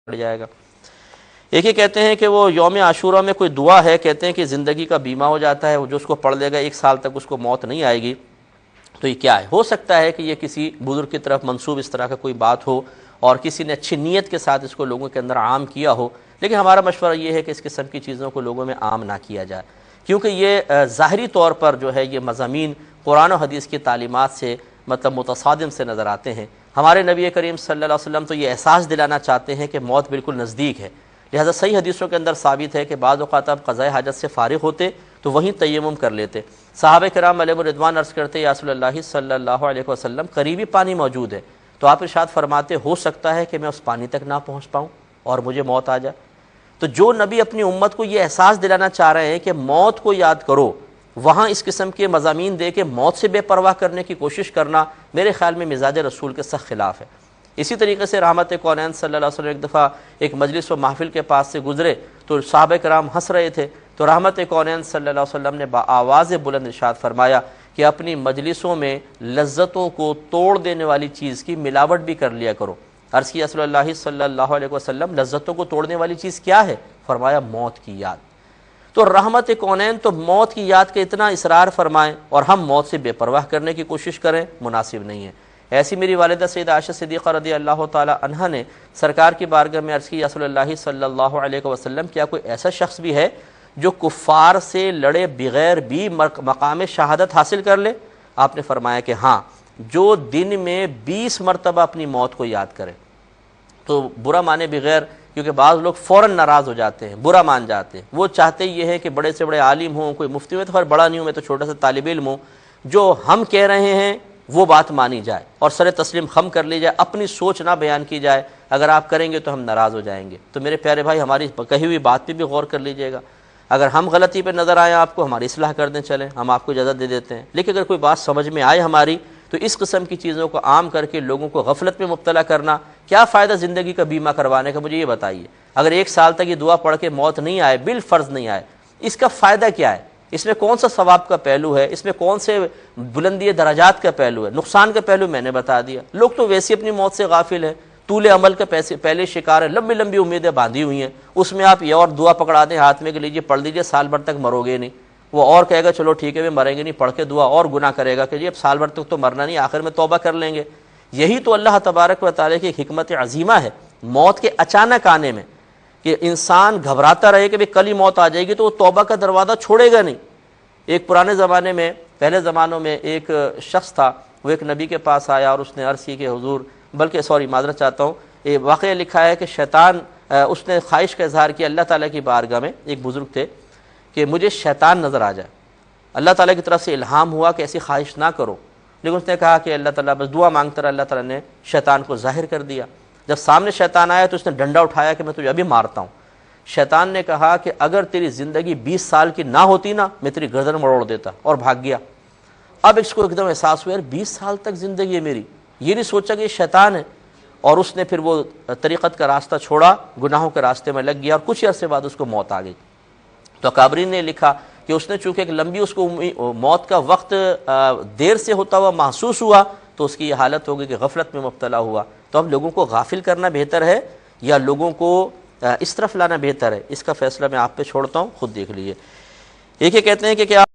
پڑ جائے گا۔ ایک یہ کہتے ہیں کہ وہ یوم عاشورہ میں کوئی دعا ہے، کہتے ہیں کہ زندگی کا بیمہ ہو جاتا ہے، وہ جو اس کو پڑھ لے گا 1 سال تک اس کو موت نہیں آئے گی۔ تو یہ کیا ہے؟ ہو سکتا ہے کہ یہ کسی بزرگ کی طرف منسوب اس طرح کا کوئی بات ہو اور کسی نے اچھی نیت کے ساتھ اس کو لوگوں کے اندر عام کیا ہو، لیکن ہمارا مشورہ یہ ہے کہ اس قسم کی چیزوں کو لوگوں میں عام نہ کیا جائے، کیونکہ یہ ظاہری طور پر جو ہے یہ مضامین قرآن و حدیث کی تعلیمات سے متصادم سے نظر آتے ہیں۔ ہمارے نبی کریم صلی اللہ علیہ وسلم تو یہ احساس دلانا چاہتے ہیں کہ موت بالکل نزدیک ہے، لہذا صحیح حدیثوں کے اندر ثابت ہے کہ بعض اوقات آپ قضاء حاجت سے فارغ ہوتے تو وہیں تیمم کر لیتے۔ صحابہ کرام علیہم الرضوان عرض کرتے یا رسول اللہ صلی اللہ علیہ وسلم قریبی پانی موجود ہے، تو آپ ارشاد فرماتے ہو سکتا ہے کہ میں اس پانی تک نہ پہنچ پاؤں اور مجھے موت آ جائے۔ تو جو نبی اپنی امت کو یہ احساس دلانا چاہ رہے ہیں کہ موت کو یاد کرو، وہاں اس قسم کے مضامین دے کے موت سے بے پرواہ کرنے کی کوشش کرنا میرے خیال میں مزاج رسول کے سخت خلاف ہے۔ اسی طریقے سے رحمت کونین صلی اللہ علیہ وسلم ایک دفعہ ایک مجلس و محفل کے پاس سے گزرے تو صحابہ کرام ہنس رہے تھے، تو رحمت کونین صلی اللہ علیہ وسلم نے بآواز بلند ارشاد فرمایا کہ اپنی مجلسوں میں لذتوں کو توڑ دینے والی چیز کی ملاوٹ بھی کر لیا کرو۔ عرض کیا رسول اللہ صلی اللہ علیہ وسلم لذتوں کو توڑنے والی چیز کیا ہے؟ فرمایا موت کی یاد۔ تو رحمت کونین تو موت کی یاد کے اتنا اصرار فرمائیں اور ہم موت سے بے پرواہ کرنے کی کوشش کریں، مناسب نہیں ہے۔ ایسی میری والدہ سیدہ عائشہ صدیقہ رضی اللہ تعالی عنہا نے سرکار کی بارگاہ میں عرض کی یا رسول اللہ صلی اللہ علیہ وسلم کیا کوئی ایسا شخص بھی ہے جو کفار سے لڑے بغیر بھی مقام شہادت حاصل کر لے؟ آپ نے فرمایا کہ ہاں، جو دن میں 20 مرتبہ اپنی موت کو یاد کرے۔ تو برا مانے بغیر، کیونکہ بعض لوگ فوراً ناراض ہو جاتے ہیں، برا مان جاتے ہیں، وہ چاہتے یہ ہے کہ بڑے سے بڑے عالم ہوں، کوئی مفتی میں تو خیر بڑا نہیں ہوں، میں تو چھوٹا سا طالب علم ہوں، جو ہم کہہ رہے ہیں وہ بات مانی جائے اور سر تسلیم خم کر لی جائے، اپنی سوچ نہ بیان کی جائے، اگر آپ کریں گے تو ہم ناراض ہو جائیں گے۔ تو میرے پیارے بھائی، ہماری کہی ہوئی بات پہ بھی غور کر لیجئے گا، اگر ہم غلطی پہ نظر آئیں آپ کو، ہماری اصلاح کر دیں، چلیں ہم آپ کو اجازت دے دیتے ہیں، لیکن اگر کوئی بات سمجھ میں آئے ہماری تو اس قسم کی چیزوں کو عام کر کے لوگوں کو غفلت میں مبتلا کرنا، کیا فائدہ زندگی کا بیمہ کروانے کا؟ مجھے یہ بتائیے، اگر 1 سال تک یہ دعا پڑھ کے موت نہیں آئے، بالفرض نہیں آئے، اس کا فائدہ کیا ہے؟ اس میں کون سا ثواب کا پہلو ہے؟ اس میں کون سے بلندی درجات کا پہلو ہے؟ نقصان کا پہلو میں نے بتا دیا۔ لوگ تو ویسے اپنی موت سے غافل ہیں، طول عمل کا پہلے شکار ہے، لمبی لمبی امیدیں باندھی ہوئی ہیں، اس میں آپ یہ اور دعا پکڑا دیں ہاتھ میں کہ لیجیے پڑھ لیجیے، سال بھر تک مرو گے نہیں۔ وہ اور کہے گا چلو ٹھیک ہے وہ مریں گے نہیں، پڑھ کے دعا اور گناہ کرے گا کہ جی اب سال بھر تک تو مرنا نہیں، آخر میں توبہ کر لیں گے۔ یہی تو اللہ تبارک و تعالیٰ کی حکمت عظیمہ ہے موت کے اچانک آنے میں، کہ انسان گھبراتا رہے کہ کل ہی موت آ جائے گی تو وہ توبہ کا دروازہ چھوڑے گا نہیں۔ ایک پرانے زمانے میں، پہلے زمانوں میں ایک شخص تھا، وہ ایک نبی کے پاس آیا اور اس نے عرض کی کہ حضور، معذرت چاہتا ہوں، یہ واقعہ لکھا ہے کہ شیطان، اس نے خواہش کا اظہار کیا اللہ تعالیٰ کی بارگاہ میں، ایک بزرگ تھے، کہ مجھے شیطان نظر آ جائے۔ اللہ تعالیٰ کی طرف سے الہام ہوا کہ ایسی خواہش نہ کرو، لیکن اس نے کہا کہ اللہ تعالیٰ بس دعا مانگتا رہا، اللہ تعالیٰ نے شیطان کو ظاہر کر دیا۔ جب سامنے شیطان آیا تو اس نے ڈنڈا اٹھایا کہ میں تجھے ابھی مارتا ہوں۔ شیطان نے کہا کہ اگر تیری زندگی 20 سال کی نہ ہوتی نا، میں تیری گردن مروڑ دیتا، اور بھاگ گیا۔ اب اس کو ایک دم احساس ہوا یار 20 سال تک زندگی ہے میری، یہ نہیں سوچا کہ یہ شیطان ہے، اور اس نے پھر وہ طریقت کا راستہ چھوڑا، گناہوں کے راستے میں لگ گیا، اور کچھ عرصے بعد اس کو موت آ گئی۔ تو اکابرین نے لکھا کہ اس نے چونکہ ایک لمبی اس کو موت کا وقت دیر سے ہوتا ہوا محسوس ہوا، تو اس کی یہ حالت ہو گئی کہ غفلت میں مبتلا ہوا۔ تو اب لوگوں کو غافل کرنا بہتر ہے یا لوگوں کو اس طرف لانا بہتر ہے؟ اس کا فیصلہ میں آپ پہ چھوڑتا ہوں، خود دیکھ لیجیے۔ ایک یہ کہتے ہیں کہ کیا